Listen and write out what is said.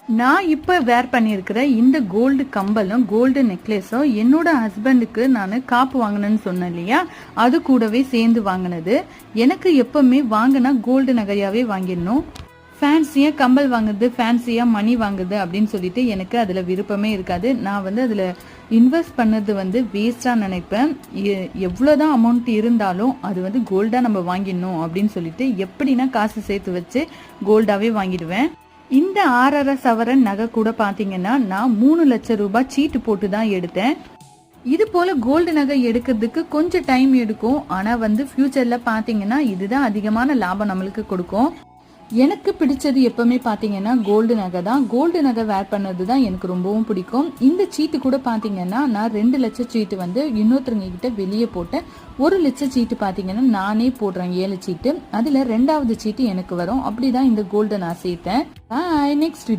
நான் இப்போ வேர் பண்ணியிருக்கிற இந்த கோல்டு கம்பலும் கோல்டு நெக்லஸும் என்னோட ஹஸ்பண்டுக்கு நான் காப்பு வாங்கினேன்னு சொன்னேன் இல்லையா, அது கூடவே சேர்ந்து வாங்கினது. எனக்கு எப்பவுமே வாங்கினா கோல்டு நகையாவே வாங்கிடணும். ஃபேன்சியாக கம்பல் வாங்குறது, ஃபேன்சியாக மணி வாங்குறது அப்படின்னு சொல்லிட்டு எனக்கு அதில் விருப்பமே இருக்காது. நான் அதில் இன்வெஸ்ட் பண்ணது வேஸ்ட்டாக நினைப்பேன். எவ்வளோதான் அமௌண்ட் இருந்தாலும் அது கோல்டாக நம்ம வாங்கிடணும் அப்படின்னு சொல்லிட்டு எப்படின்னா காசு சேர்த்து வச்சு கோல்டாகவே வாங்கிடுவேன். இந்த 6.5 சவரன் நகை கூட பார்த்தீங்கன்னா நான் 3 லட்சம் ரூபாய் சீட்டு போட்டு தான் எடுத்தேன். இது போல கோல்டு நகை எடுக்கிறதுக்கு கொஞ்சம் டைம் எடுக்கும். ஆனால் ஃபியூச்சரில் பார்த்தீங்கன்னா இதுதான் அதிகமான லாபம் நம்மளுக்கு கொடுக்கும். எனக்கு பிடிச்சது எப்பவுமே பார்த்தீங்கன்னா கோல்டு நகை தான். கோல்டு நகை வேர் பண்ணது தான் எனக்கு ரொம்பவும் பிடிக்கும். இந்த சீட்டு கூட பார்த்தீங்கன்னா நான் 2 லட்சம் சீட்டு இன்னொருத்தருங்க கிட்ட வெளியே போட்டேன். 1 லட்சம் சீட்டு பார்த்தீங்கன்னா நானே போடுறேன் 7 சீட்டு. அதில் 2வது சீட்டு எனக்கு வரும். அப்படிதான் இந்த கோல்டு நான் சேர்த்தேன். நெக்ஸ்ட்